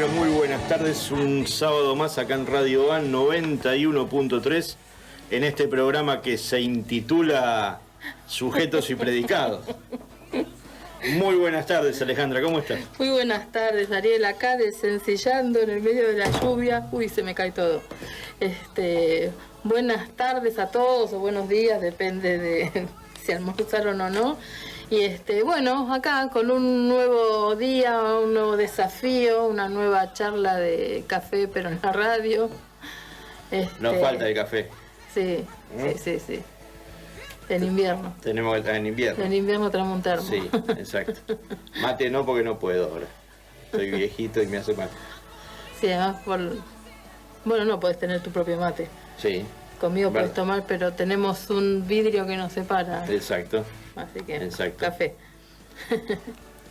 pero muy buenas tardes. Un sábado más acá en Radio Van 91.3 en este programa que se intitula Sujetos y Predicados. Muy buenas tardes, Alejandra, ¿cómo estás? Muy buenas tardes, Ariel, acá desencillando en el medio de la lluvia. Uy, se me cae todo. Buenas tardes a todos, o buenos días, depende de si almorzaron o no. Y bueno, acá con un nuevo día, un nuevo desafío, una nueva charla de café, pero en la radio. Nos falta el café. Sí, sí. En invierno. Tenemos que estar en invierno. En invierno tenemos un termo. Sí, exacto. Mate no, porque no puedo ahora. Soy viejito y me hace mal. Sí, además bueno, no podés tener tu propio mate. Sí. Conmigo podés tomar, pero tenemos un vidrio que nos separa. Exacto. Así que, exacto. Café.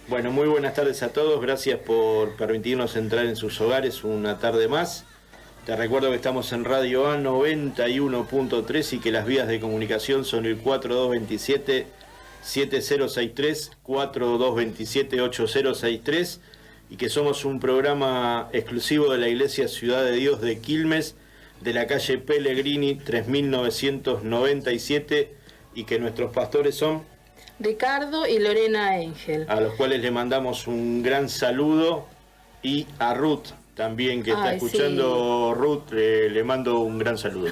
Bueno, muy buenas tardes a todos. Gracias por permitirnos entrar en sus hogares una tarde más. Te recuerdo que estamos en Radio A 91.3 y que las vías de comunicación son el 4227-7063, 4227-8063 y que somos un programa exclusivo de la Iglesia Ciudad de Dios de Quilmes, de la calle Pellegrini 3997 y que nuestros pastores son Ricardo y Lorena Engel, a los cuales le mandamos un gran saludo, y a Ruth también que está escuchando. Sí. Ruth, le mando un gran saludo.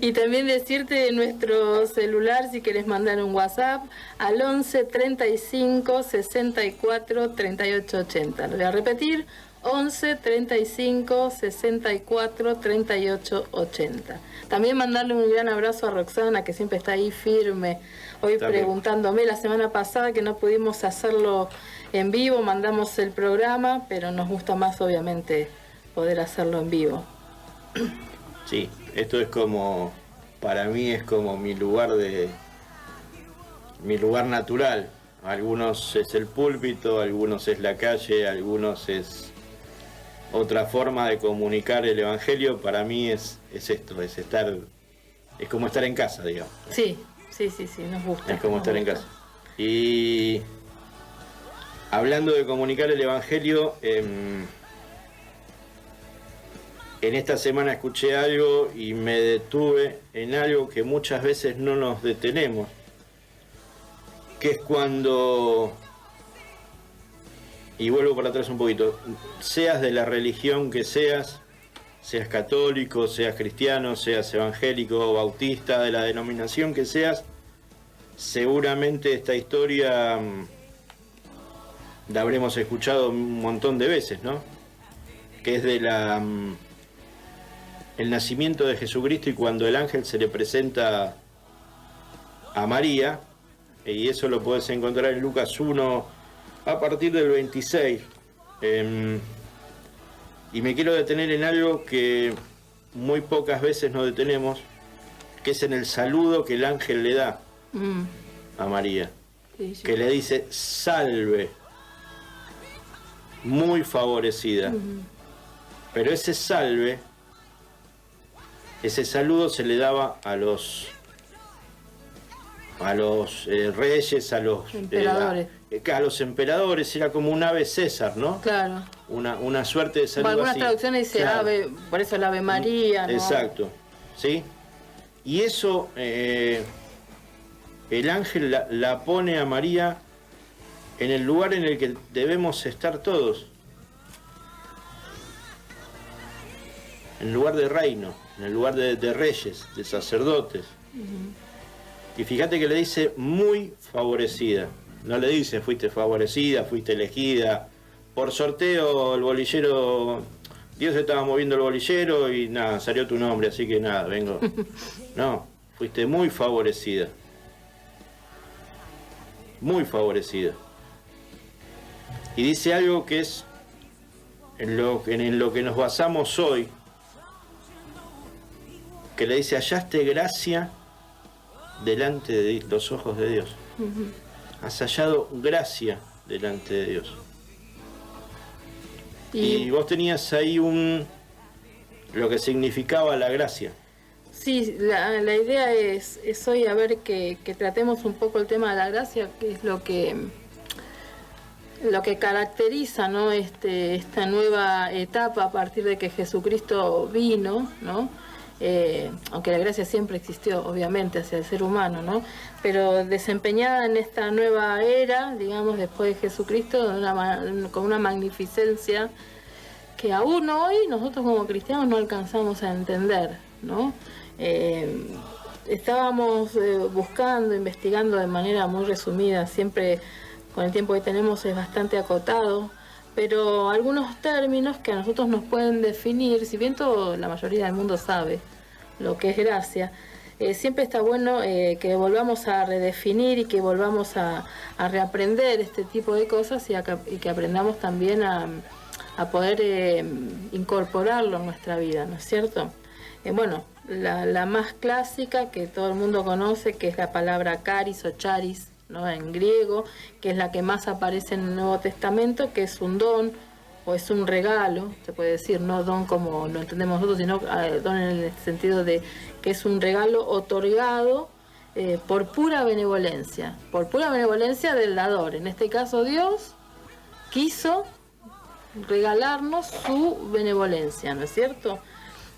Y también decirte nuestro celular, si querés mandar un WhatsApp, al 11 35 64 38 80. Lo voy a repetir, 11 35 64 38 80. También mandarle un gran abrazo a Roxana, que siempre está ahí firme. Hoy también preguntándome la semana pasada que no pudimos hacerlo en vivo, mandamos el programa, pero nos gusta más obviamente poder hacerlo en vivo. Sí, esto es como, para mí es como mi lugar natural. Algunos es el púlpito, algunos es la calle, algunos es otra forma de comunicar el evangelio. Para mí es esto, es como estar en casa, digamos. Sí, nos gusta. Es como estar en casa. Y hablando de comunicar el evangelio, en esta semana escuché algo y me detuve en algo que muchas veces no nos detenemos, que es cuando, y vuelvo para atrás un poquito, seas de la religión que seas católico, seas cristiano, seas evangélico, bautista, de la denominación que seas, seguramente esta historia la habremos escuchado un montón de veces, ¿no? Que es de el nacimiento de Jesucristo y cuando el ángel se le presenta a María, y eso lo podés encontrar en Lucas 1 a partir del 26. Y me quiero detener en algo que muy pocas veces nos detenemos, que es en el saludo que el ángel le da a María, que le dice salve, muy favorecida. Pero ese salve, ese saludo se le daba a los reyes, a los emperadores. A los emperadores, era como un ave César, ¿no? Claro. Una suerte de saludo. Por algunas así. Traducciones dice claro. Ave, por eso el Ave María, ¿no? Exacto, ¿sí? Y eso, el ángel la pone a María en el lugar en el que debemos estar todos. En el lugar de reino, en el lugar de reyes, de sacerdotes. Y fíjate que le dice muy favorecida. No le dice fuiste favorecida, fuiste elegida. Por sorteo el bolillero, Dios estaba moviendo el bolillero y nada, salió tu nombre, así que nada, vengo. No, fuiste muy favorecida. Muy favorecida. Y dice algo que es en lo que nos basamos hoy, que le dice hallaste gracia delante de los ojos de Dios. Has hallado gracia delante de Dios. Y vos tenías ahí lo que significaba la gracia. Sí, la idea es hoy a ver que tratemos un poco el tema de la gracia, que es lo que lo que caracteriza, ¿no? Esta nueva etapa a partir de que Jesucristo vino, ¿no? Aunque la gracia siempre existió, obviamente, hacia el ser humano, ¿no? Pero desempeñada en esta nueva era, digamos, después de Jesucristo, con una magnificencia que aún hoy nosotros como cristianos no alcanzamos a entender, ¿no? Estábamos buscando, investigando de manera muy resumida, siempre con el tiempo que tenemos es bastante acotado, pero algunos términos que a nosotros nos pueden definir, si bien la mayoría del mundo sabe lo que es gracia, siempre está bueno que volvamos a redefinir y que volvamos a reaprender este tipo de cosas y que aprendamos también a poder incorporarlo en nuestra vida, ¿no es cierto? Bueno, la más clásica que todo el mundo conoce, que es la palabra charis o charis, ¿no? En griego, que es la que más aparece en el Nuevo Testamento, que es un don o es un regalo, se puede decir, no don como lo entendemos nosotros, sino don en el sentido de que es un regalo otorgado por pura benevolencia del dador. En este caso Dios quiso regalarnos su benevolencia, ¿no es cierto?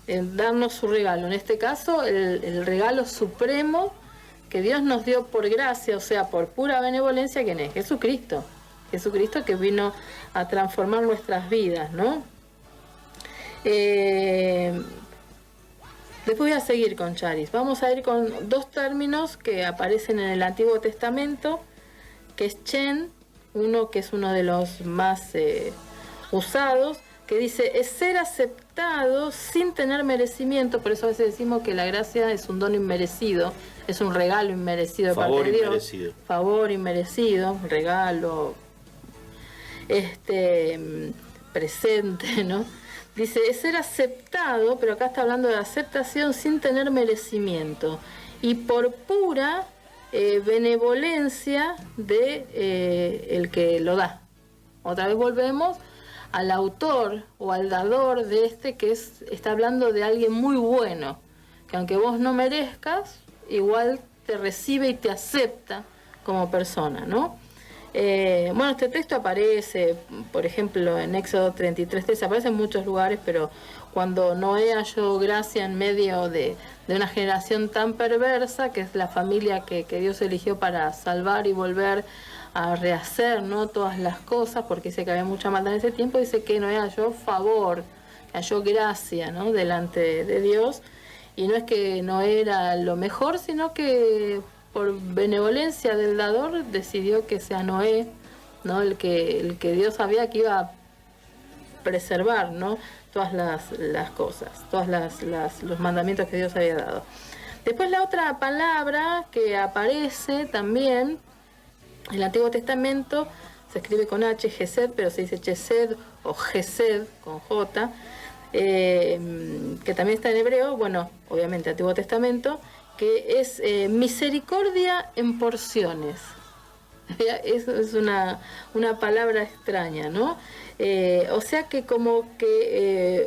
Darnos su regalo, en este caso el regalo supremo que Dios nos dio por gracia, o sea, por pura benevolencia, ¿quién es? Jesucristo. Jesucristo que vino a transformar nuestras vidas, ¿no? Después voy a seguir con charis. Vamos a ir con dos términos que aparecen en el Antiguo Testamento, que es chen, uno que es uno de los más usados, que dice, es ser aceptado sin tener merecimiento. Por eso a veces decimos que la gracia es un don inmerecido, es un regalo inmerecido de parte de Dios. Inmerecido. Favor inmerecido, regalo, presente, ¿no? Dice, es ser aceptado, pero acá está hablando de aceptación sin tener merecimiento y por pura benevolencia de el que lo da. Otra vez volvemos al autor o al dador de que está hablando de alguien muy bueno, que aunque vos no merezcas, igual te recibe y te acepta como persona, ¿no? Bueno, este texto aparece, por ejemplo, en Éxodo 33:3, aparece en muchos lugares, pero cuando Noé halló gracia en medio de una generación tan perversa, que es la familia que Dios eligió para salvar y volver a rehacer, ¿no? Todas las cosas, porque dice que había mucha maldad en ese tiempo, dice que Noé halló favor, halló gracia, ¿no? Delante de Dios, y no es que Noé era lo mejor, sino que por benevolencia del dador decidió que sea Noé, ¿no? el que Dios sabía que iba a preservar, ¿no? Todas las cosas, los mandamientos que Dios había dado. Después la otra palabra que aparece también en el Antiguo Testamento, se escribe con H, Gesed, pero se dice Chesed o Gesed con J, que también está en hebreo, bueno, obviamente Antiguo Testamento, que es misericordia en porciones. Eso es una palabra extraña, ¿no? O sea que como que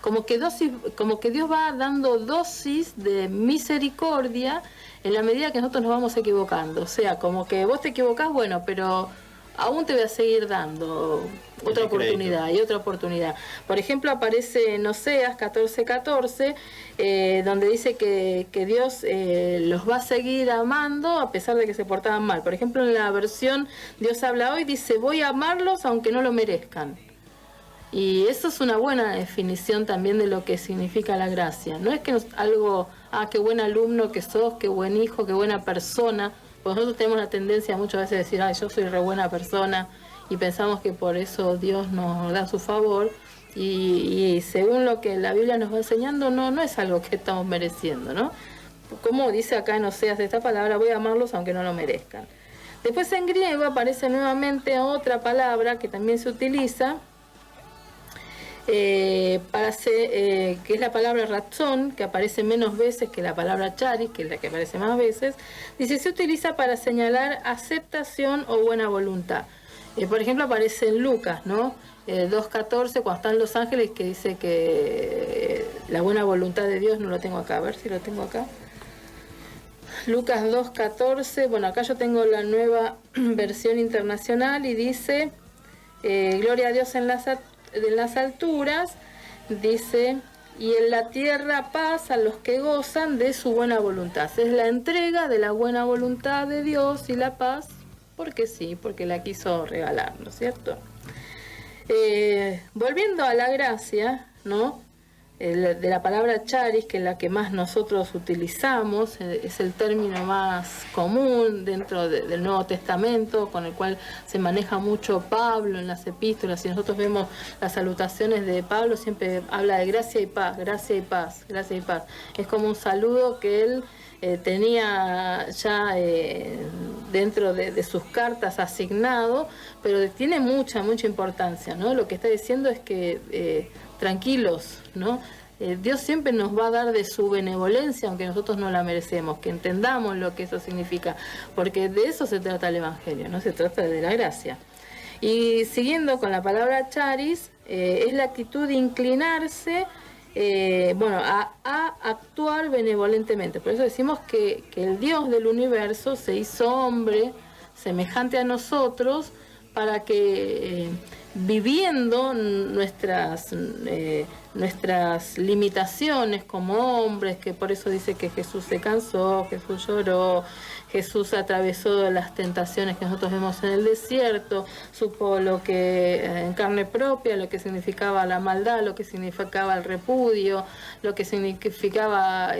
como que Dios va dando dosis de misericordia en la medida que nosotros nos vamos equivocando. O sea, como que vos te equivocás, bueno, pero aún te voy a seguir dando otra oportunidad y otra oportunidad. Por ejemplo, aparece en Oseas 14:14, donde dice que Dios los va a seguir amando a pesar de que se portaban mal. Por ejemplo, en la versión Dios habla hoy, dice, voy a amarlos aunque no lo merezcan. Y eso es una buena definición también de lo que significa la gracia. No es que algo, qué buen alumno que sos, qué buen hijo, qué buena persona. Porque nosotros tenemos la tendencia muchas veces de decir, yo soy re buena persona, y pensamos que por eso Dios nos da su favor, y según lo que la Biblia nos va enseñando, no es algo que estamos mereciendo, ¿no? Como dice acá en Oseas esta palabra, voy a amarlos aunque no lo merezcan. Después en griego aparece nuevamente otra palabra que también se utiliza, que es la palabra razón, que aparece menos veces que la palabra charis, que es la que aparece más veces. Dice, se utiliza para señalar aceptación o buena voluntad. Por ejemplo, aparece en Lucas, ¿no? 2:14, cuando están los ángeles, que dice que la buena voluntad de Dios, no lo tengo acá, a ver si lo tengo acá. Lucas 2:14, bueno, acá yo tengo la nueva versión internacional y dice, gloria a Dios en las alturas, dice, y en la tierra paz a los que gozan de su buena voluntad. Es la entrega de la buena voluntad de Dios y la paz, porque sí, porque la quiso regalar, ¿no es cierto? Volviendo a la gracia, ¿no? De la palabra charis, que es la que más nosotros utilizamos, es el término más común dentro del Nuevo Testamento, con el cual se maneja mucho Pablo en las epístolas. Si nosotros vemos las salutaciones de Pablo, siempre habla de gracia y paz, gracia y paz, gracia y paz. Es como un saludo que él tenía ya dentro de sus cartas asignado, pero tiene mucha importancia, ¿no? Lo que está diciendo es que tranquilos, ¿no? Dios siempre nos va a dar de su benevolencia, aunque nosotros no la merecemos, que entendamos lo que eso significa, porque de eso se trata el Evangelio, no se trata de la gracia. Y siguiendo con la palabra charis, es la actitud de inclinarse, a actuar benevolentemente. Por eso decimos que el Dios del universo se hizo hombre, semejante a nosotros, para que viviendo nuestras limitaciones como hombres, que por eso dice que Jesús se cansó, Jesús lloró, Jesús atravesó las tentaciones que nosotros vemos en el desierto, supo lo que en carne propia, lo que significaba la maldad, lo que significaba el repudio, lo que significaba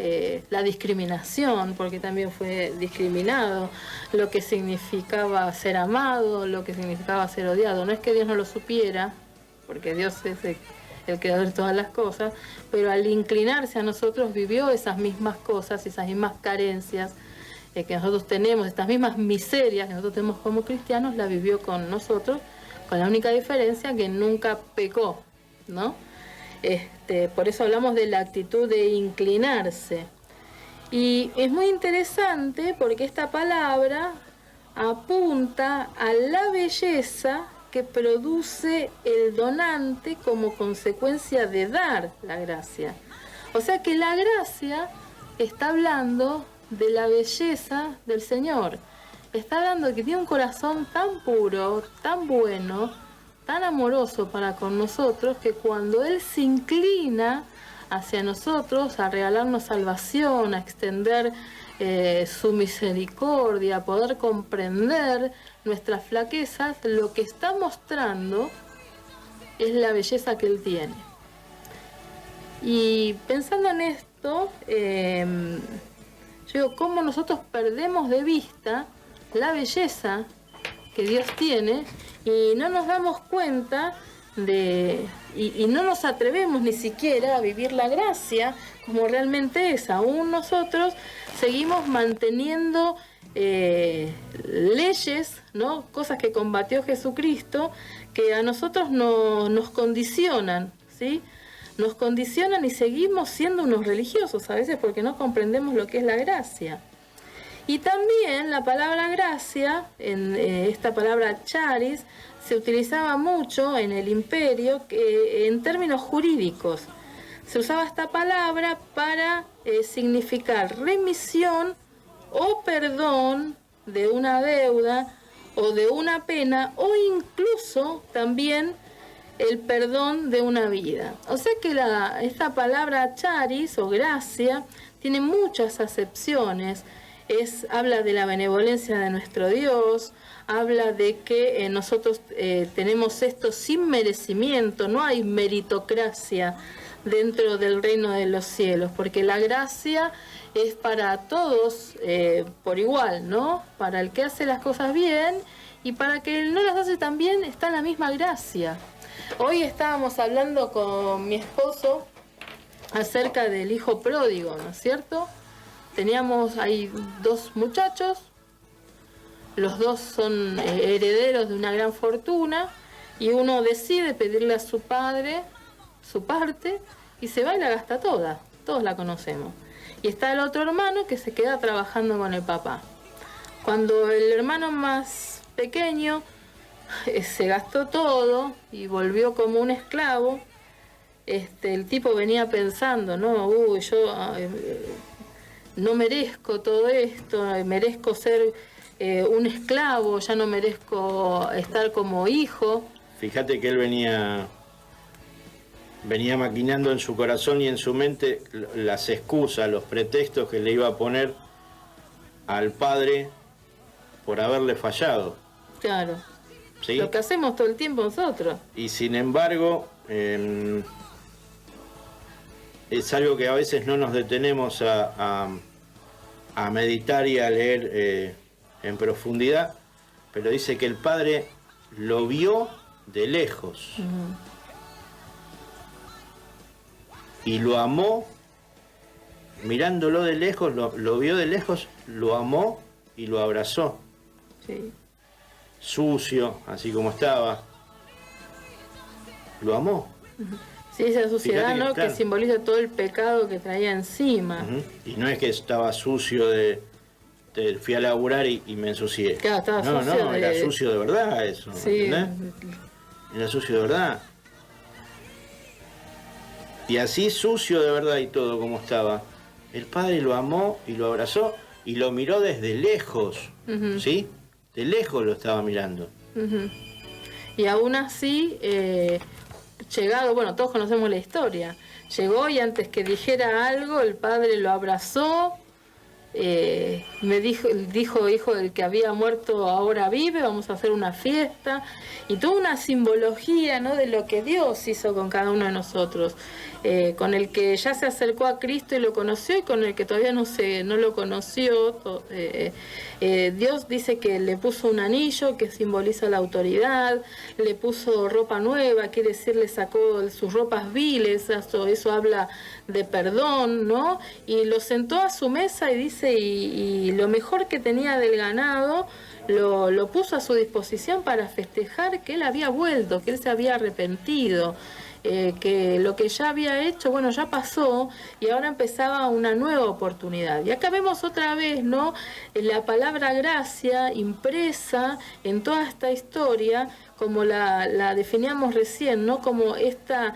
la discriminación, porque también fue discriminado, lo que significaba ser amado, lo que significaba ser odiado. No es que Dios no lo supiera, porque Dios es el creador de todas las cosas, pero al inclinarse a nosotros vivió esas mismas cosas, esas mismas carencias que nosotros tenemos, estas mismas miserias que nosotros tenemos como cristianos, la vivió con nosotros, con la única diferencia que nunca pecó, ¿no? Por eso hablamos de la actitud de inclinarse. Y es muy interesante porque esta palabra apunta a la belleza que produce el donante como consecuencia de dar la gracia. O sea que la gracia está hablando de la belleza del Señor. Está hablando de que tiene un corazón tan puro, tan bueno, tan amoroso para con nosotros, que cuando Él se inclina hacia nosotros a regalarnos salvación, a extender su misericordia, a poder comprender nuestras flaquezas, lo que está mostrando es la belleza que Él tiene. Y pensando en esto, yo digo, cómo nosotros perdemos de vista la belleza que Dios tiene y no nos damos cuenta y no nos atrevemos ni siquiera a vivir la gracia como realmente es. Aún nosotros seguimos manteniendo leyes, ¿no? Cosas que combatió Jesucristo, que a nosotros nos condicionan, ¿sí? Nos condicionan y seguimos siendo unos religiosos a veces porque no comprendemos lo que es la gracia. Y también la palabra gracia, esta palabra charis, se utilizaba mucho en el imperio en términos jurídicos. Se usaba esta palabra para significar remisión o perdón de una deuda o de una pena, o incluso también el perdón de una vida. O sea que esta palabra charis o gracia tiene muchas acepciones. Habla de la benevolencia de nuestro Dios, habla de que nosotros tenemos esto sin merecimiento, no hay meritocracia dentro del reino de los cielos, porque la gracia es para todos por igual, ¿no? Para el que hace las cosas bien y para el que no las hace tan bien está la misma gracia. Hoy estábamos hablando con mi esposo acerca del hijo pródigo, ¿no es cierto? Teníamos ahí 2 muchachos, los 2 son herederos de una gran fortuna y uno decide pedirle a su padre su parte y se va y la gasta toda, todos la conocemos. Y está el otro hermano que se queda trabajando con el papá. Cuando el hermano más pequeño se gastó todo y volvió como un esclavo, el tipo venía pensando, ¿no? no merezco todo esto, merezco ser un esclavo, ya no merezco estar como hijo. Fíjate que él venía maquinando en su corazón y en su mente las excusas, los pretextos que le iba a poner al padre por haberle fallado. Claro. ¿Sí? Lo que hacemos todo el tiempo nosotros. Y sin embargo, es algo que a veces no nos detenemos a meditar y a leer en profundidad, pero dice que el padre lo vio de lejos. Y lo amó, mirándolo de lejos, lo vio de lejos, lo amó y lo abrazó. Sí. Sucio, así como estaba. Lo amó. Sí, esa suciedad, Fíjate ¿no? claro, que simboliza todo el pecado que traía encima. Y no es que estaba sucio fui a laburar y me ensucié. Claro, estaba no, sucio era sucio de verdad eso. Sí. ¿Entendés? Era sucio de verdad. Y así sucio de verdad y todo como estaba, el padre lo amó y lo abrazó y lo miró desde lejos, ¿sí? De lejos lo estaba mirando. Y aún así, llegado, bueno, todos conocemos la historia, llegó y antes que dijera algo, el padre lo abrazó, me dijo, hijo del que había muerto ahora vive, vamos a hacer una fiesta, y toda una simbología, ¿no?, de lo que Dios hizo con cada uno de nosotros, con el que ya se acercó a Cristo y lo conoció, y con el que todavía no lo conoció. Dios dice que le puso un anillo que simboliza la autoridad, le puso ropa nueva, quiere decir, le sacó sus ropas viles, eso habla de perdón, ¿no? Y lo sentó a su mesa y dice, y lo mejor que tenía del ganado lo puso a su disposición para festejar que él había vuelto, que él se había arrepentido, que lo que ya había hecho, bueno, ya pasó y ahora empezaba una nueva oportunidad. Y acá vemos otra vez, ¿no?, la palabra gracia impresa en toda esta historia, como la definíamos recién, ¿no?, como esta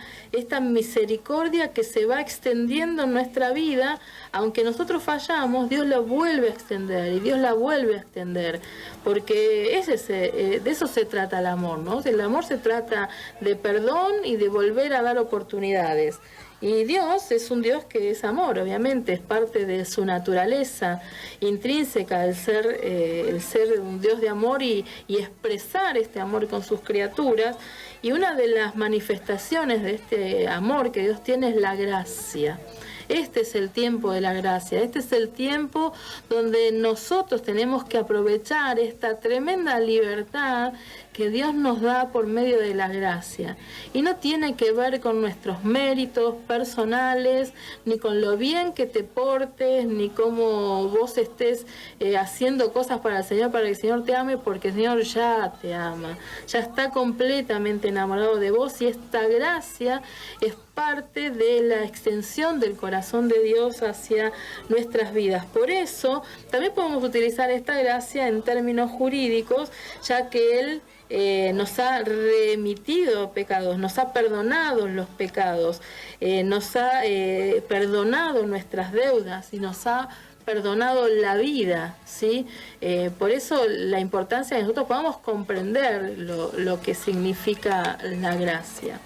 misericordia que se va extendiendo en nuestra vida. Aunque nosotros fallamos, Dios la vuelve a extender y Dios la vuelve a extender, porque de eso se trata el amor, ¿no? El amor se trata de perdón y de volver a dar oportunidades. Y Dios es un Dios que es amor, obviamente, es parte de su naturaleza intrínseca, el ser un Dios de amor y expresar este amor con sus criaturas. Y una de las manifestaciones de este amor que Dios tiene es la gracia. Este es el tiempo de la gracia, este es el tiempo donde nosotros tenemos que aprovechar esta tremenda libertad que Dios nos da por medio de la gracia. Y no tiene que ver con nuestros méritos personales, ni con lo bien que te portes, ni cómo vos estés haciendo cosas para que el Señor te ame, porque el Señor ya te ama, ya está completamente enamorado de vos, y esta gracia es parte de la extensión del corazón de Dios hacia nuestras vidas. Por eso también podemos utilizar esta gracia en términos jurídicos, ya que Él nos ha remitido pecados, nos ha perdonado los pecados, nos ha perdonado nuestras deudas y nos ha perdonado la vida, ¿sí? Por eso la importancia de que nosotros podamos comprender lo que significa la gracia.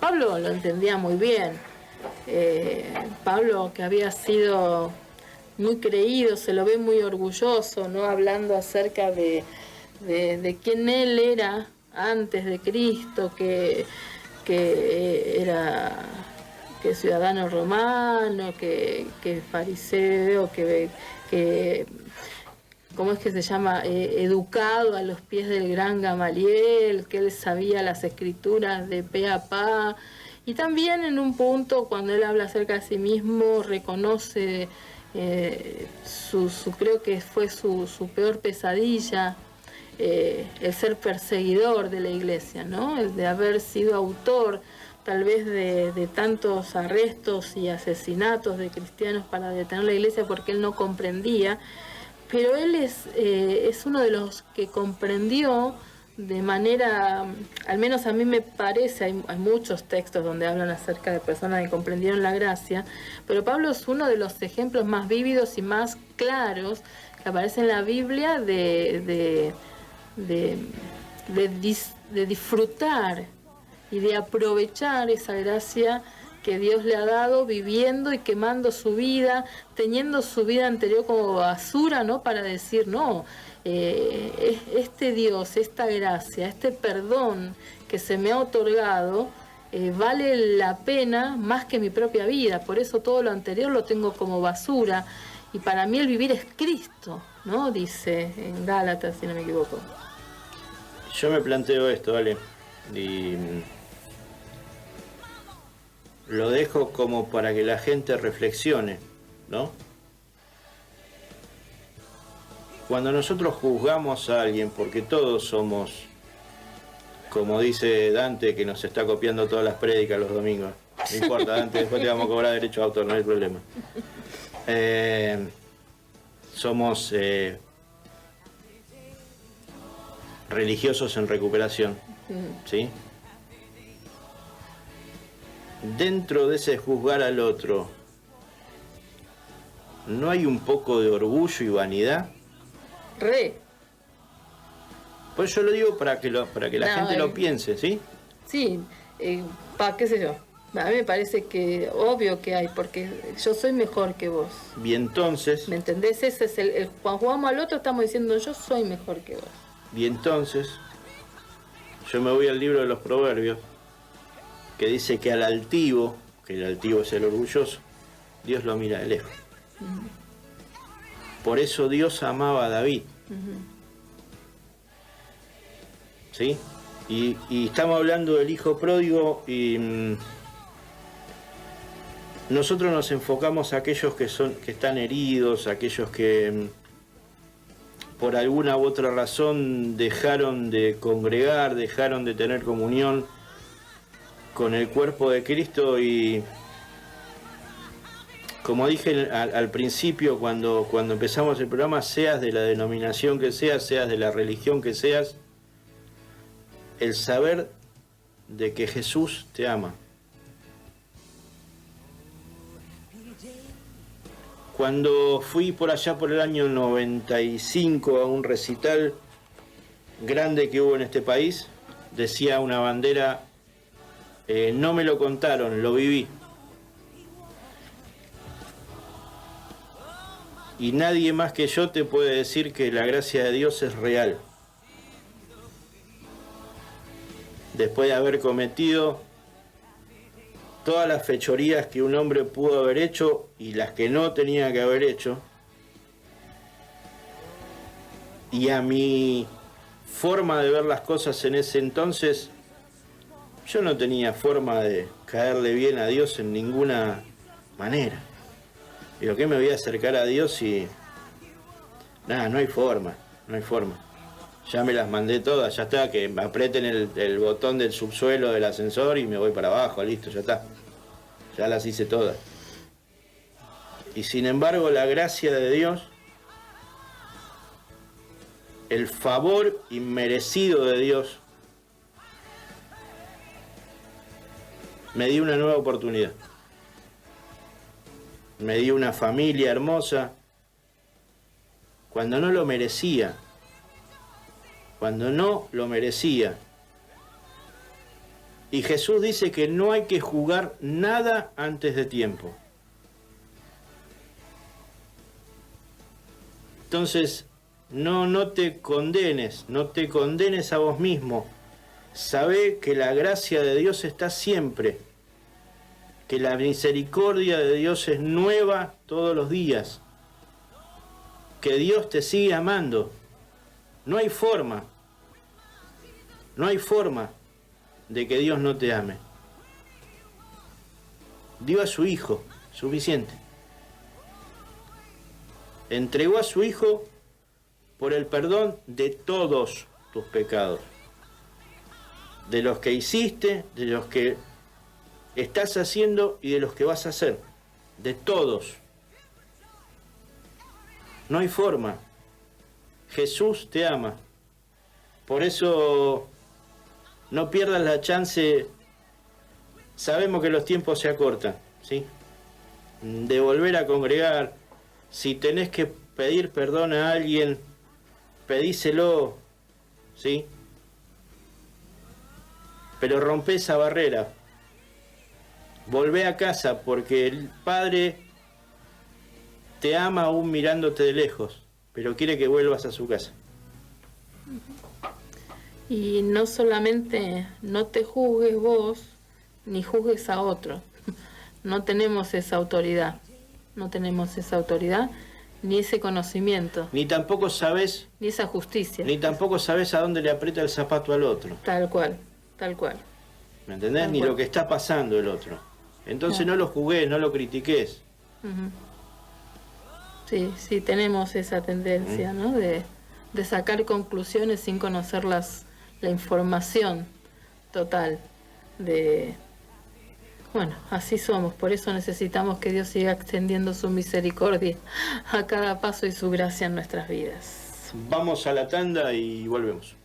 Pablo lo entendía muy bien. Pablo, que había sido muy creído, se lo ve muy orgulloso, ¿no?, hablando acerca de quién él era antes de Cristo, que era ciudadano romano, que fariseo, que ¿cómo es que se llama?, educado a los pies del gran Gamaliel, que él sabía las escrituras de pe a pa. Y también en un punto, cuando él habla acerca de sí mismo, reconoce creo que fue su peor pesadilla, el ser perseguidor de la iglesia, ¿no?, el de haber sido autor tal vez de tantos arrestos y asesinatos de cristianos para detener la iglesia, porque él no comprendía. Pero él es uno de los que comprendió de manera, al menos a mí me parece, hay muchos textos donde hablan acerca de personas que comprendieron la gracia, pero Pablo es uno de los ejemplos más vívidos y más claros que aparece en la Biblia de disfrutar y de aprovechar esa gracia que Dios le ha dado, viviendo y quemando su vida, teniendo su vida anterior como basura, ¿no? Para decir, no, este Dios, esta gracia, este perdón que se me ha otorgado, vale la pena más que mi propia vida. Por eso todo lo anterior lo tengo como basura. Y para mí el vivir es Cristo, ¿no? Dice en Gálatas, si no me equivoco. Yo me planteo esto, ¿vale? Y lo dejo como para que la gente reflexione, ¿no? Cuando nosotros juzgamos a alguien, porque todos somos, como dice Dante, que nos está copiando todas las prédicas los domingos, no importa, Dante, después te vamos a cobrar derecho de autor, no hay problema. Somos religiosos en recuperación, ¿sí? Dentro de ese juzgar al otro, ¿no hay un poco de orgullo y vanidad? Re. Pues yo lo digo para que la gente lo piense, ¿sí? Sí, qué sé yo. A mí me parece que obvio que hay, porque yo soy mejor que vos. Y entonces... ¿Me entendés? Ese es cuando jugamos al otro estamos diciendo yo soy mejor que vos. Y entonces, yo me voy al libro de los Proverbios, que dice que al altivo, que el altivo es el orgulloso, Dios lo mira de lejos. Por eso Dios amaba a David. ¿Sí? Y estamos hablando del hijo pródigo y nosotros nos enfocamos a aquellos que están heridos, aquellos que por alguna u otra razón dejaron de congregar, dejaron de tener comunión con el cuerpo de Cristo. Y como dije al principio cuando empezamos el programa, seas de la denominación que seas de la religión que seas, el saber de que Jesús te ama. Cuando fui por allá por el año 95 a un recital grande que hubo en este país, decía una bandera, no me lo contaron, lo viví. Y nadie más que yo te puede decir que la gracia de Dios es real. Después de haber cometido todas las fechorías que un hombre pudo haber hecho y las que no tenía que haber hecho, y a mi forma de ver las cosas en ese entonces, yo no tenía forma de caerle bien a Dios en ninguna manera. Digo, ¿qué me voy a acercar a Dios y nada, no hay forma, no hay forma? Ya me las mandé todas, ya está, que me aprieten el botón del subsuelo del ascensor y me voy para abajo, listo, ya está. Ya las hice todas. Y sin embargo, la gracia de Dios, el favor inmerecido de Dios, me dio una nueva oportunidad. Me dio una familia hermosa cuando no lo merecía. Cuando no lo merecía. Y Jesús dice que no hay que jugar nada antes de tiempo. Entonces, no te condenes, no te condenes a vos mismo. Sabé que la gracia de Dios está siempre, que la misericordia de Dios es nueva todos los días, que Dios te sigue amando. No hay forma de que Dios no te ame. Dio a su Hijo, suficiente. Entregó a su Hijo por el perdón de todos tus pecados. De los que hiciste, de los que estás haciendo y de los que vas a hacer. De todos. No hay forma. Jesús te ama, Por eso no pierdas la chance. Sabemos que los tiempos se acortan, ¿sí? De volver a congregar. Si tenés que pedir perdón a alguien, pedíselo, ¿sí? Pero rompe esa barrera. Volvé a casa porque el Padre te ama aún mirándote de lejos, pero quiere que vuelvas a su casa. Y no solamente no te juzgues vos, ni juzgues a otro. No tenemos esa autoridad. No tenemos esa autoridad, ni ese conocimiento. Ni tampoco sabes... Ni esa justicia. Ni tampoco sabes a dónde le aprieta el zapato al otro. Tal cual, tal cual. ¿Me entendés? Tal Ni cual. lo que está pasando el otro. Entonces no lo juzgues, no lo critiques. Uh-huh. Sí, sí, tenemos esa tendencia, ¿no? De sacar conclusiones sin conocer la información total. Bueno, así somos, por eso necesitamos que Dios siga extendiendo su misericordia a cada paso y su gracia en nuestras vidas. Vamos a la tanda y volvemos.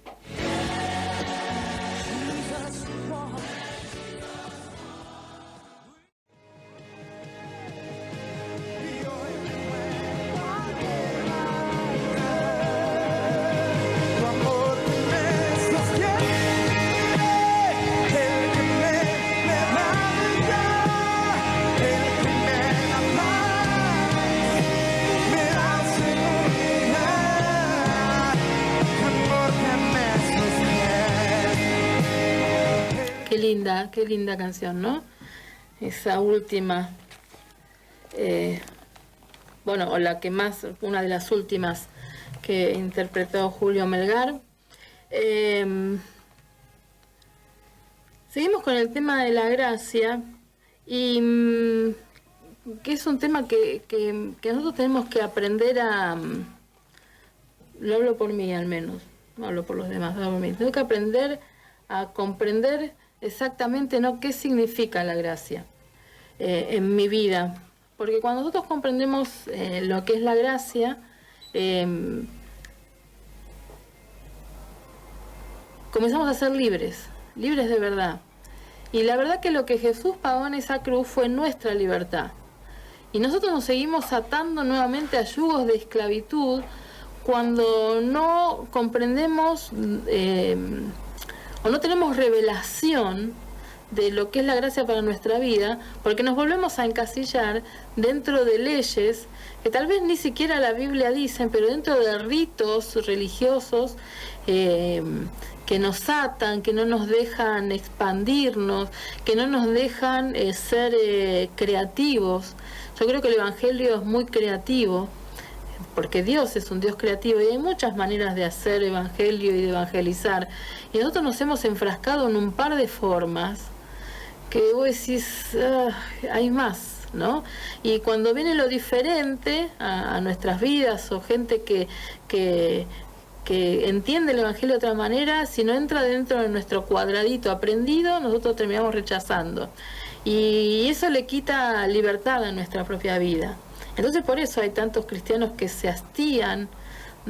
Qué linda canción, ¿no? Esa última, bueno, o la que más, una de las últimas que interpretó Julio Melgar. Seguimos con el tema de la gracia y que es un tema que nosotros tenemos que aprender a... lo hablo por mí al menos, no hablo por los demás, hablo por mí. Tengo que aprender a comprender exactamente, ¿no?, qué significa la gracia en mi vida. Porque cuando nosotros comprendemos lo que es la gracia, comenzamos a ser libres de verdad. Y la verdad que lo que Jesús pagó en esa cruz fue nuestra libertad. Y nosotros nos seguimos atando nuevamente a yugos de esclavitud cuando no comprendemos o no tenemos revelación de lo que es la gracia para nuestra vida, porque nos volvemos a encasillar dentro de leyes que tal vez ni siquiera la Biblia dicen, pero dentro de ritos religiosos que nos atan, que no nos dejan expandirnos, que no nos dejan ser creativos. Yo creo que el Evangelio es muy creativo, porque Dios es un Dios creativo y hay muchas maneras de hacer evangelio y de evangelizar. Y nosotros nos hemos enfrascado en un par de formas que vos decís, hay más, ¿no? Y cuando viene lo diferente a nuestras vidas o gente que entiende el evangelio de otra manera, si no entra dentro de nuestro cuadradito aprendido, nosotros terminamos rechazando. Y eso le quita libertad a nuestra propia vida. Entonces por eso hay tantos cristianos que se hastían,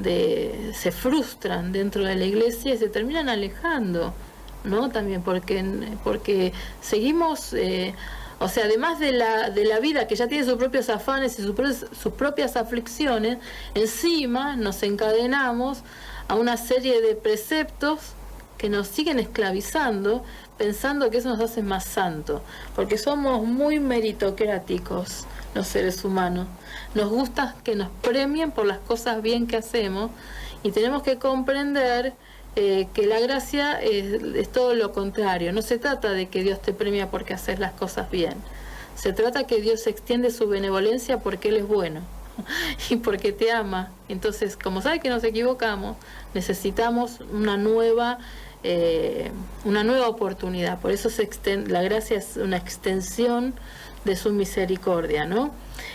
se frustran dentro de la iglesia y se terminan alejando, ¿no? También porque seguimos, o sea, además de la vida que ya tiene sus propios afanes y sus propias aflicciones, encima nos encadenamos a una serie de preceptos que nos siguen esclavizando, pensando que eso nos hace más santos, porque somos muy meritocráticos los seres humanos. Nos gusta que nos premien por las cosas bien que hacemos y tenemos que comprender que la gracia es todo lo contrario. No se trata de que Dios te premia porque haces las cosas bien. Se trata que Dios extiende su benevolencia porque Él es bueno y porque te ama. Entonces, como sabe que nos equivocamos, necesitamos una nueva oportunidad. Por eso la gracia es una extensión de su misericordia, ¿no?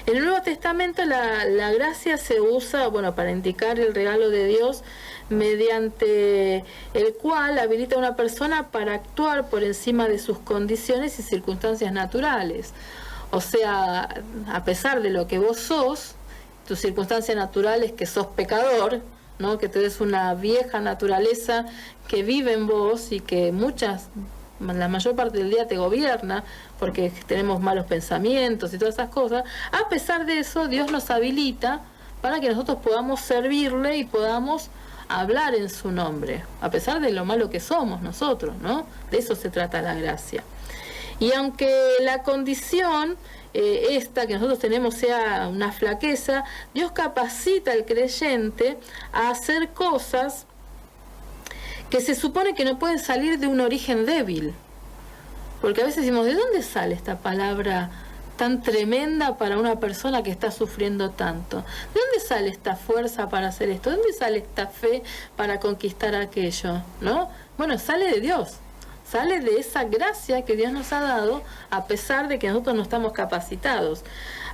En el Nuevo Testamento la gracia se usa, bueno, para indicar el regalo de Dios, mediante el cual habilita a una persona para actuar por encima de sus condiciones y circunstancias naturales. O sea, a pesar de lo que vos sos, tu circunstancia natural es que sos pecador, ¿no? Que tú eres una vieja naturaleza que vive en vos y que la mayor parte del día te gobierna, porque tenemos malos pensamientos y todas esas cosas. A pesar de eso, Dios nos habilita para que nosotros podamos servirle y podamos hablar en su nombre, a pesar de lo malo que somos nosotros, ¿no? De eso se trata la gracia. Y aunque la condición esta que nosotros tenemos sea una flaqueza, Dios capacita al creyente a hacer cosas que se supone que no pueden salir de un origen débil. Porque a veces decimos, ¿de dónde sale esta palabra tan tremenda para una persona que está sufriendo tanto? ¿De dónde sale esta fuerza para hacer esto? ¿De dónde sale esta fe para conquistar aquello? ¿No? Bueno, sale de Dios. Sale de esa gracia que Dios nos ha dado, a pesar de que nosotros no estamos capacitados.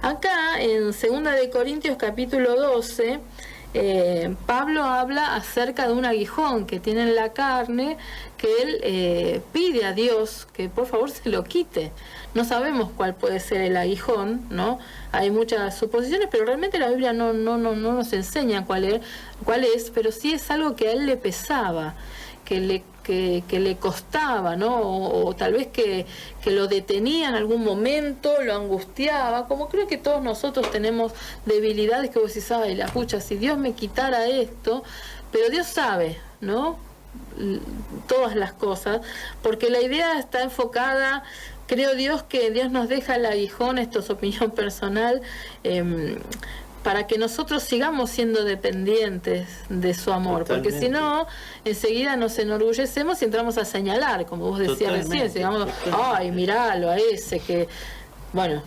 Acá, en 2 de Corintios capítulo 12, Pablo habla acerca de un aguijón que tiene en la carne, que él pide a Dios que por favor se lo quite. No sabemos cuál puede ser el aguijón, ¿no? Hay muchas suposiciones, pero realmente la Biblia no nos enseña cuál es, pero sí es algo que a él le pesaba, que le costaba, ¿no? O tal vez que lo detenía en algún momento, lo angustiaba, como creo que todos nosotros tenemos debilidades que vos decís, ay, la pucha, si Dios me quitara esto, pero Dios sabe, ¿no? Todas las cosas, porque la idea está enfocada, creo Dios que Dios nos deja el aguijón, esto es opinión personal, para que nosotros sigamos siendo dependientes de su amor. Totalmente. Porque si no, enseguida nos enorgullecemos y entramos a señalar, como vos decías recién, digamos, ay, miralo a ese que, bueno,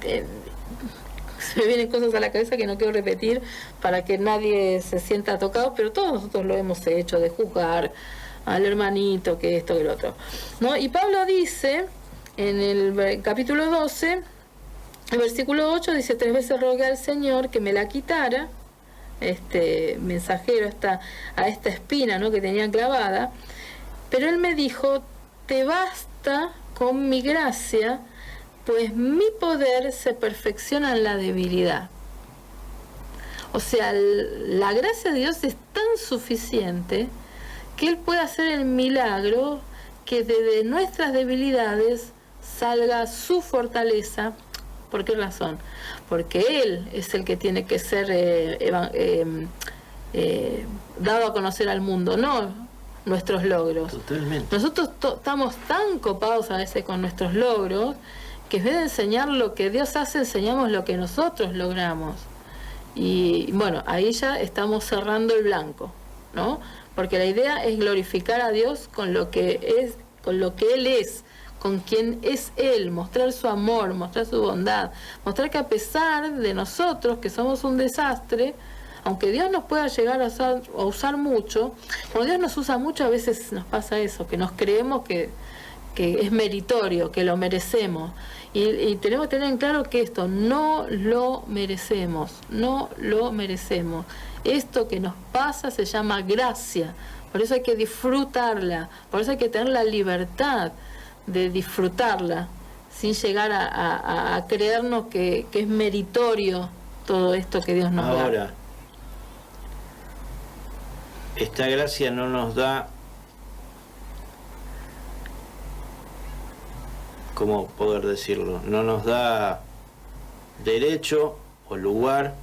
se me vienen cosas a la cabeza que no quiero repetir para que nadie se sienta tocado, pero todos nosotros lo hemos hecho, de juzgar al hermanito, que esto, que lo otro, ¿no? Y Pablo dice, en el capítulo 12, el versículo 8 dice, 3 veces rogué al Señor que me la quitara, este mensajero a esta espina, ¿no?, que tenía clavada, pero él me dijo, te basta con mi gracia, pues mi poder se perfecciona en la debilidad. O sea, la gracia de Dios es tan suficiente que Él puede hacer el milagro que desde nuestras debilidades salga su fortaleza. ¿Por qué razón? Porque Él es el que tiene que ser dado a conocer al mundo, no nuestros logros. Totalmente. Nosotros estamos tan copados a veces con nuestros logros que en vez de enseñar lo que Dios hace, enseñamos lo que nosotros logramos. Y bueno, ahí ya estamos cerrando el blanco, ¿no? Porque la idea es glorificar a Dios con lo que Él es, con quien es Él, mostrar su amor, mostrar su bondad, mostrar que a pesar de nosotros, que somos un desastre, aunque Dios nos pueda llegar a usar mucho, cuando Dios nos usa mucho, a veces nos pasa eso, que nos creemos que es meritorio, que lo merecemos. Y tenemos que tener en claro que esto no lo merecemos, no lo merecemos. Esto que nos pasa se llama gracia, por eso hay que disfrutarla, por eso hay que tener la libertad de disfrutarla, sin llegar a creernos que es meritorio todo esto que Dios nos da. Ahora, esta gracia no nos da, ¿cómo poder decirlo? No nos da derecho o lugar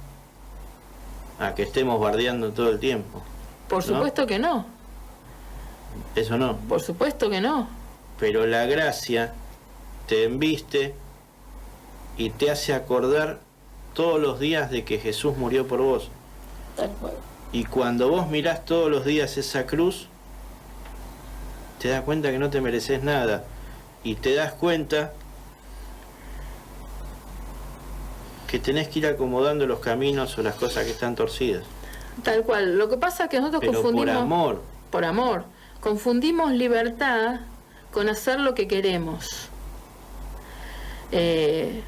a que estemos bardeando todo el tiempo. Por supuesto, ¿no? Que no. Eso no. Por supuesto que no. Pero la gracia te embiste y te hace acordar todos los días de que Jesús murió por vos. Tal cual. Y cuando vos mirás todos los días esa cruz, te das cuenta que no te mereces nada. Y te das cuenta que tenés que ir acomodando los caminos o las cosas que están torcidas. Tal cual. Lo que pasa es que nosotros confundimos... por amor. Por amor. Confundimos libertad con hacer lo que queremos. Que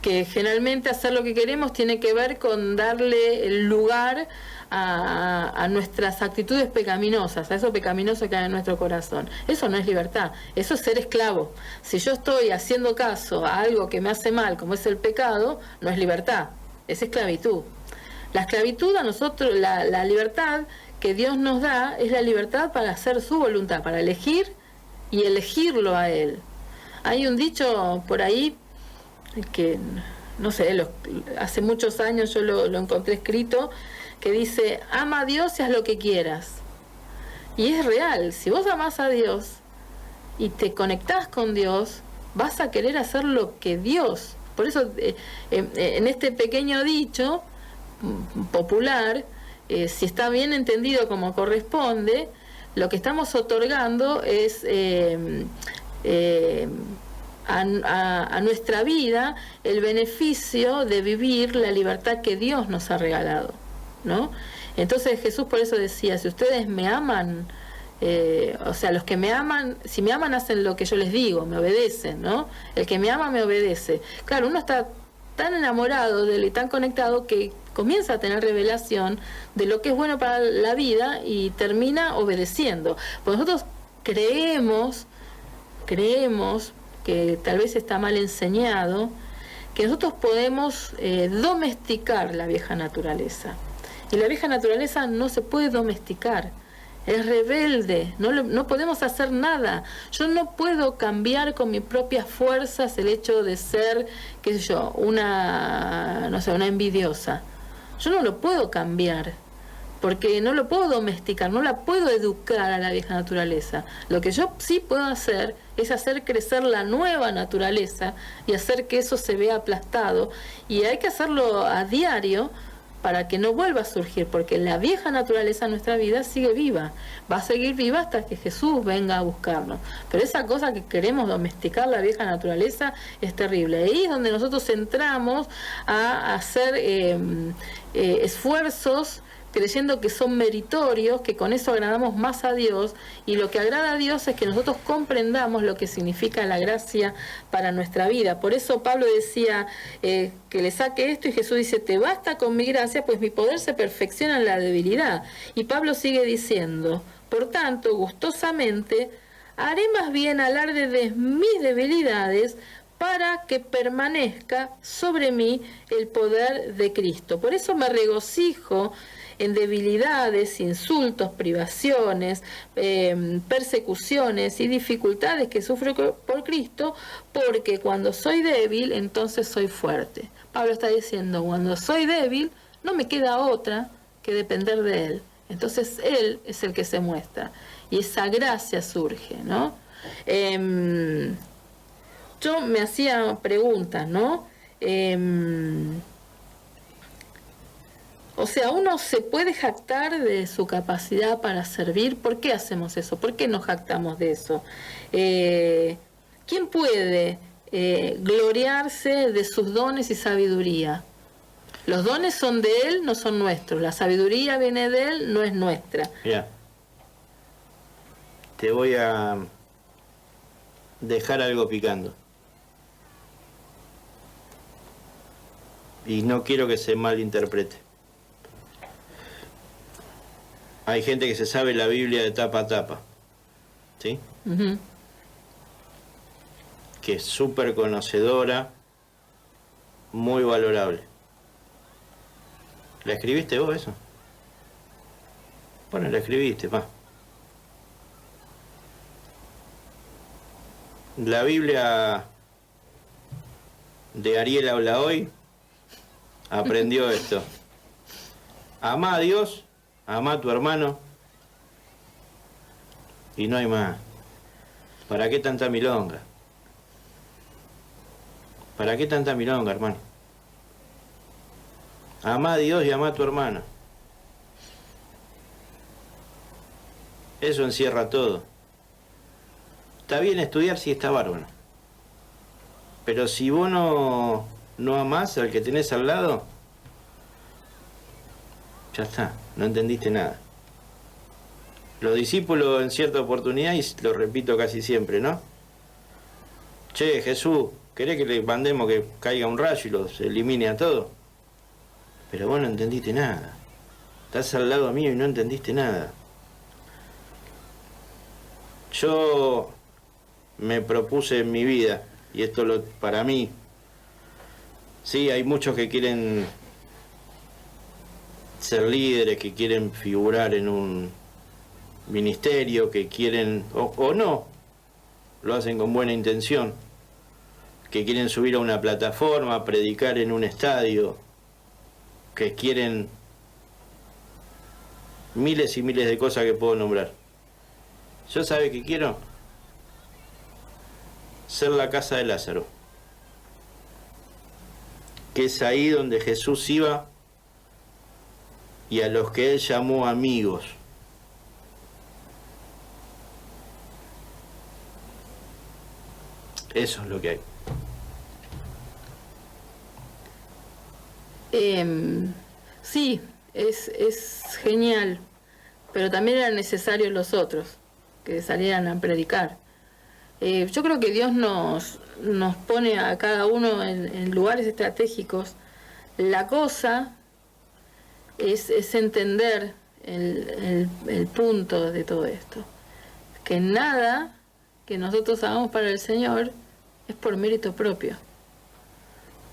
generalmente hacer lo que queremos tiene que ver con darle el lugar a nuestras actitudes pecaminosas, a eso pecaminoso que hay en nuestro corazón. Eso no es libertad, eso es ser esclavo. Si yo estoy haciendo caso a algo que me hace mal, como es el pecado, no es libertad, es esclavitud. La esclavitud a nosotros, la libertad que Dios nos da es la libertad para hacer su voluntad, para elegir y elegirlo a Él. Hay un dicho por ahí que, no sé, hace muchos años yo lo encontré escrito, que dice, ama a Dios y haz lo que quieras. Y es real, si vos amás a Dios y te conectás con Dios, vas a querer hacer lo que Dios. Por eso en este pequeño dicho popular, si está bien entendido como corresponde, lo que estamos otorgando es a nuestra vida el beneficio de vivir la libertad que Dios nos ha regalado, ¿no? Entonces Jesús por eso decía, si ustedes me aman, o sea, los que me aman, si me aman hacen lo que yo les digo, me obedecen, ¿no? El que me ama me obedece. Claro, uno está tan enamorado de él y tan conectado que comienza a tener revelación de lo que es bueno para la vida y termina obedeciendo. Pues nosotros creemos que tal vez está mal enseñado, que nosotros podemos domesticar la vieja naturaleza. Y la vieja naturaleza no se puede domesticar, es rebelde, no podemos hacer nada. Yo no puedo cambiar con mis propias fuerzas el hecho de ser, qué sé yo, una envidiosa. Yo no lo puedo cambiar, porque no lo puedo domesticar, no la puedo educar a la vieja naturaleza. Lo que yo sí puedo hacer es hacer crecer la nueva naturaleza y hacer que eso se vea aplastado. Y hay que hacerlo a diario para que no vuelva a surgir, porque la vieja naturaleza en nuestra vida sigue viva, va a seguir viva hasta que Jesús venga a buscarnos. Pero esa cosa que queremos domesticar, la vieja naturaleza, es terrible. Ahí es donde nosotros entramos a hacer esfuerzos creyendo que son meritorios, que con eso agradamos más a Dios, y lo que agrada a Dios es que nosotros comprendamos lo que significa la gracia para nuestra vida. Por eso Pablo decía que le saque esto, y Jesús dice, te basta con mi gracia, pues mi poder se perfecciona en la debilidad. Y Pablo sigue diciendo, por tanto, gustosamente, haré más bien alarde de mis debilidades, para que permanezca sobre mí el poder de Cristo. Por eso me regocijo en debilidades, insultos, privaciones, persecuciones y dificultades que sufro por Cristo, porque cuando soy débil, entonces soy fuerte. Pablo está diciendo, cuando soy débil, no me queda otra que depender de Él. Entonces Él es el que se muestra, y esa gracia surge, ¿no? Yo me hacía preguntas, ¿no? O sea, uno se puede jactar de su capacidad para servir. ¿Por qué hacemos eso? ¿Por qué nos jactamos de eso? ¿Quién puede gloriarse de sus dones y sabiduría? Los dones son de Él, no son nuestros. La sabiduría viene de Él, no es nuestra. Mira, te voy a dejar algo picando. Y no quiero que se malinterprete. Hay gente que se sabe la Biblia de tapa a tapa, ¿sí? Uh-huh. Que es súper conocedora, muy valorable. ¿La escribiste vos eso? Bueno, la escribiste, pa. La Biblia de Ariel Habla Hoy aprendió esto. Amá a Dios, amá a tu hermano, y no hay más. ¿Para qué tanta milonga? ¿Para qué tanta milonga, hermano? Amá a Dios y amá a tu hermano. Eso encierra todo. Está bien estudiar, sí, está bárbaro. Pero si vos no amás al que tenés al lado, ya está, no entendiste nada. Los discípulos en cierta oportunidad, y lo repito casi siempre, ¿no? Che, Jesús, ¿querés que le mandemos que caiga un rayo y los elimine a todos? Pero vos no entendiste nada. Estás al lado mío y no entendiste nada. Yo me propuse en mi vida, y esto para mí, sí, hay muchos que quieren ser líderes, que quieren figurar en un ministerio, que quieren, o no, lo hacen con buena intención, que quieren subir a una plataforma, predicar en un estadio, que quieren miles y miles de cosas que puedo nombrar. Yo, ¿sabe qué quiero? Ser la casa de Lázaro, que es ahí donde Jesús iba y a los que él llamó amigos. Eso es lo que hay. Sí, es genial, pero también eran necesarios los otros que salieran a predicar. Yo creo que Dios nos pone a cada uno en lugares estratégicos. La cosa es entender el punto de todo esto, que nada que nosotros hagamos para el Señor es por mérito propio.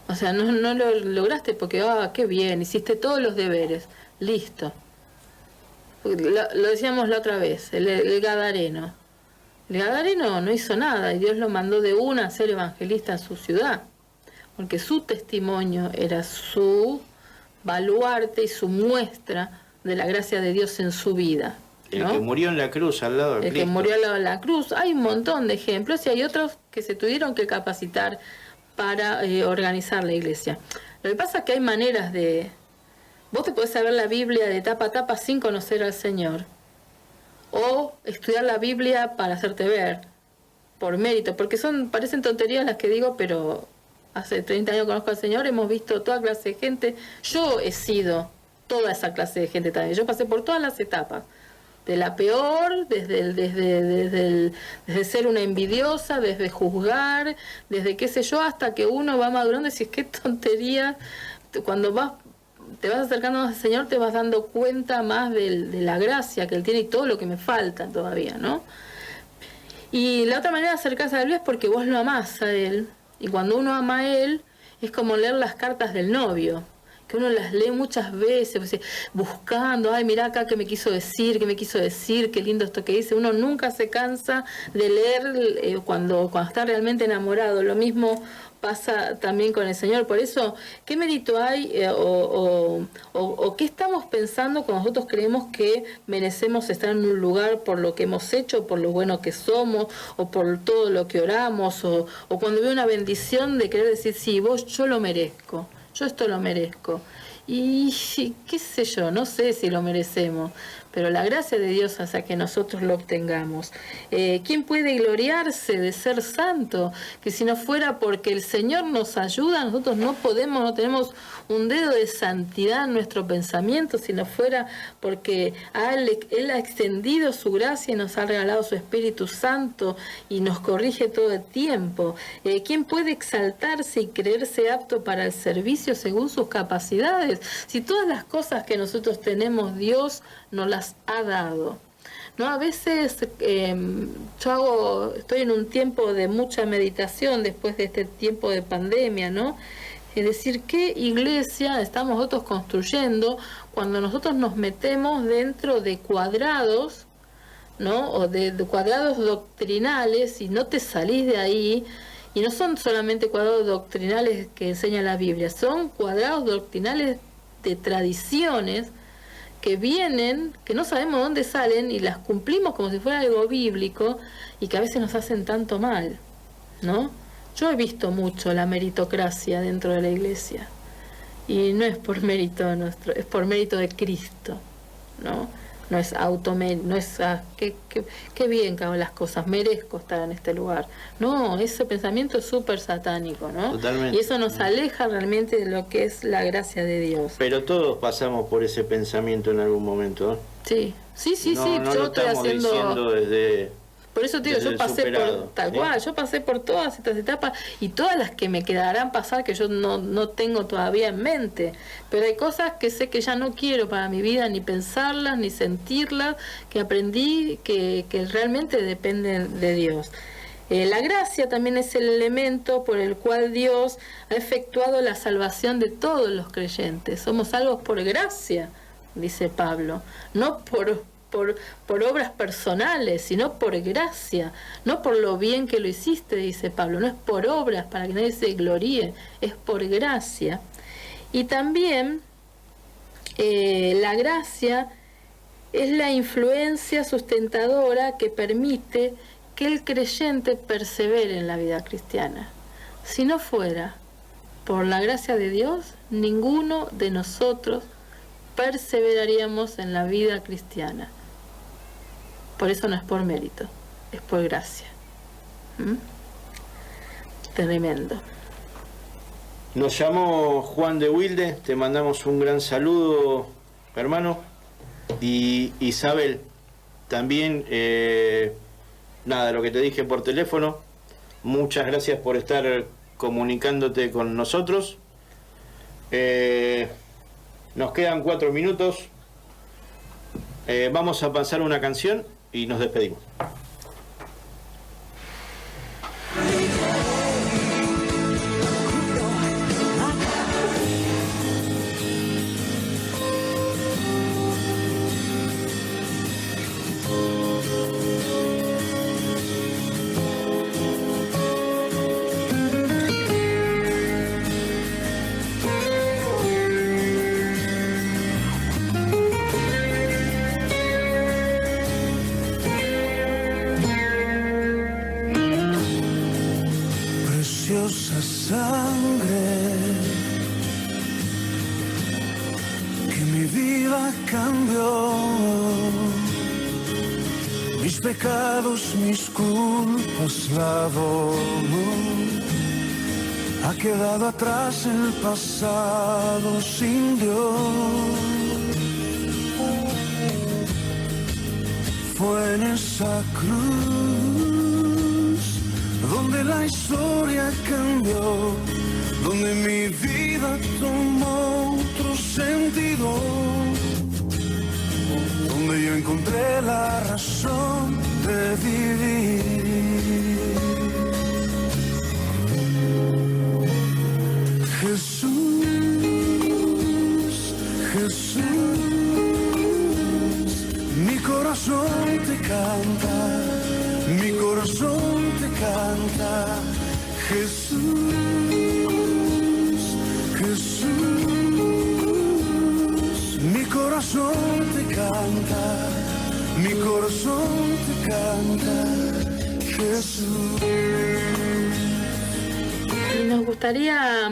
O sea, no lo lograste porque, qué bien, hiciste todos los deberes, listo. Lo decíamos la otra vez, el Gadareno. El Gadareno no hizo nada y Dios lo mandó de una a ser evangelista en su ciudad, porque su testimonio era su baluarte y su muestra de la gracia de Dios en su vida, ¿no? El que murió en la cruz al lado de Cristo. El que murió al lado de la cruz. Hay un montón de ejemplos y hay otros que se tuvieron que capacitar para organizar la iglesia. Lo que pasa es que hay maneras de... Vos te podés saber la Biblia de tapa a tapa sin conocer al Señor, o estudiar la Biblia para hacerte ver, por mérito, porque parecen tonterías las que digo, pero hace 30 años conozco al Señor, hemos visto toda clase de gente. Yo he sido toda esa clase de gente también. Yo pasé por todas las etapas. De la peor, desde ser una envidiosa, desde juzgar, desde qué sé yo, hasta que uno va madurando y dices, qué tontería. Cuando te vas acercando al Señor, te vas dando cuenta más de la gracia que Él tiene y todo lo que me falta todavía, ¿no? Y la otra manera de acercarse a la Biblia es porque vos lo amás a Él. Y cuando uno ama a Él, es como leer las cartas del novio, que uno las lee muchas veces, pues, buscando, ay, mira acá qué me quiso decir, qué lindo esto que dice. Uno nunca se cansa de leer cuando está realmente enamorado. Lo mismo pasa también con el Señor. Por eso, ¿qué mérito hay o qué estamos pensando cuando nosotros creemos que merecemos estar en un lugar por lo que hemos hecho, por lo bueno que somos, o por todo lo que oramos, o cuando veo una bendición de querer decir, sí, yo lo merezco, yo esto lo merezco? Y qué sé yo, no sé si lo merecemos, pero la gracia de Dios hace que nosotros lo obtengamos. ¿Quién puede gloriarse de ser santo? Que si no fuera porque el Señor nos ayuda, nosotros no tenemos un dedo de santidad en nuestro pensamiento, si no fuera porque Él ha extendido su gracia y nos ha regalado su Espíritu Santo y nos corrige todo el tiempo. ¿Quién puede exaltarse y creerse apto para el servicio según sus capacidades? Si todas las cosas que nosotros tenemos, Dios nos las ha dado, ¿no? A veces estoy en un tiempo de mucha meditación después de este tiempo de pandemia, ¿no? Es decir, ¿qué iglesia estamos nosotros construyendo cuando nosotros nos metemos dentro de cuadrados, ¿no? O de cuadrados doctrinales y no te salís de ahí? Y no son solamente cuadrados doctrinales que enseña la Biblia, son cuadrados doctrinales de tradiciones que vienen, que no sabemos dónde salen y las cumplimos como si fuera algo bíblico y que a veces nos hacen tanto mal, ¿no? Yo he visto mucho la meritocracia dentro de la iglesia y no es por mérito nuestro, es por mérito de Cristo, ¿no? No es no es qué bien que hago las cosas, merezco estar en este lugar. No, ese pensamiento es súper satánico, ¿no? Totalmente. Y eso nos aleja realmente de lo que es la gracia de Dios. Pero todos pasamos por ese pensamiento en algún momento, ¿eh? Sí. No Yo lo estoy estamos haciendo diciendo desde... Por eso te digo, yo pasé por tal cual, yo pasé por todas estas etapas y todas las que me quedarán pasar que yo no tengo todavía en mente, pero hay cosas que sé que ya no quiero para mi vida, ni pensarlas, ni sentirlas, que aprendí que realmente dependen de Dios. La gracia también es el elemento por el cual Dios ha efectuado la salvación de todos los creyentes. Somos salvos por gracia, por medio de la fe. No es por obras, para que nadie se gloríe. Porque dice, no somos salvos por obras, sino por gracia. ¿No? Entonces, ¿qué es la gracia? Es el elemento por el cual Dios ha efectuado la salvación de todos los creyentes. Somos salvos por gracia dice Pablo, no por obras personales, sino por gracia, no por lo bien que lo hiciste, dice Pablo, no es por obras para que nadie se gloríe, es por gracia. Y también la gracia es la influencia sustentadora que permite que el creyente persevere en la vida cristiana. Si no fuera por la gracia de Dios, ninguno de nosotros perseveraríamos en la vida cristiana. Por eso no es por mérito, es por gracia. Tremendo. Nos llamó Juan de Wilde, te mandamos un gran saludo, hermano. Y Isabel, también, nada, lo que te dije por teléfono, muchas gracias por estar comunicándote con nosotros. Nos quedan 4 minutos. Vamos a pasar una canción y nos despedimos. Mis culpas lavó, ha quedado atrás el pasado sin Dios. Fue en esa cruz donde la historia cambió, donde mi vida tomó otro sentido, donde yo encontré la razón de vivir. Jesús, Jesús, mi corazón te canta, mi corazón te canta. Jesús, Jesús, mi corazón te canta, mi corazón te canta, Jesús. Y nos gustaría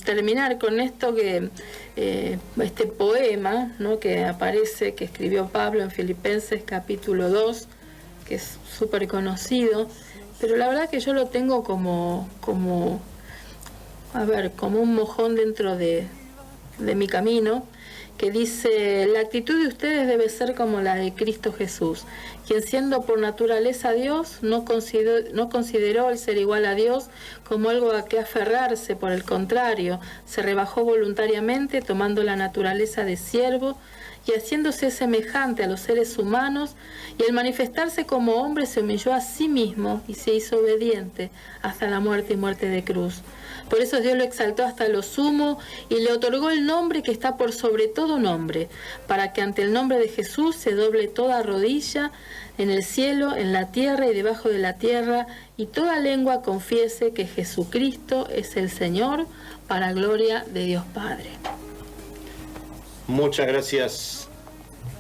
terminar con esto que este poema, ¿no?, que aparece, que escribió Pablo en Filipenses capítulo 2, que es súper conocido, pero la verdad que yo lo tengo como un mojón dentro de mi camino, que dice: la actitud de ustedes debe ser como la de Cristo Jesús, quien siendo por naturaleza Dios, no consideró el ser igual a Dios como algo a que aferrarse, por el contrario, se rebajó voluntariamente, tomando la naturaleza de siervo y haciéndose semejante a los seres humanos, y al manifestarse como hombre se humilló a sí mismo y se hizo obediente hasta la muerte y muerte de cruz. Por eso Dios lo exaltó hasta lo sumo y le otorgó el nombre que está por sobre todo nombre, para que ante el nombre de Jesús se doble toda rodilla en el cielo, en la tierra y debajo de la tierra, y toda lengua confiese que Jesucristo es el Señor, para gloria de Dios Padre. Muchas gracias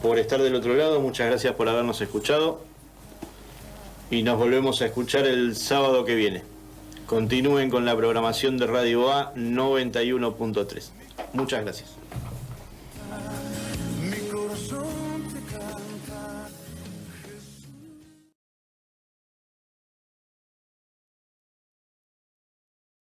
por estar del otro lado, muchas gracias por habernos escuchado y nos volvemos a escuchar el sábado que viene. Continúen con la programación de Radio A 91.3. Muchas gracias.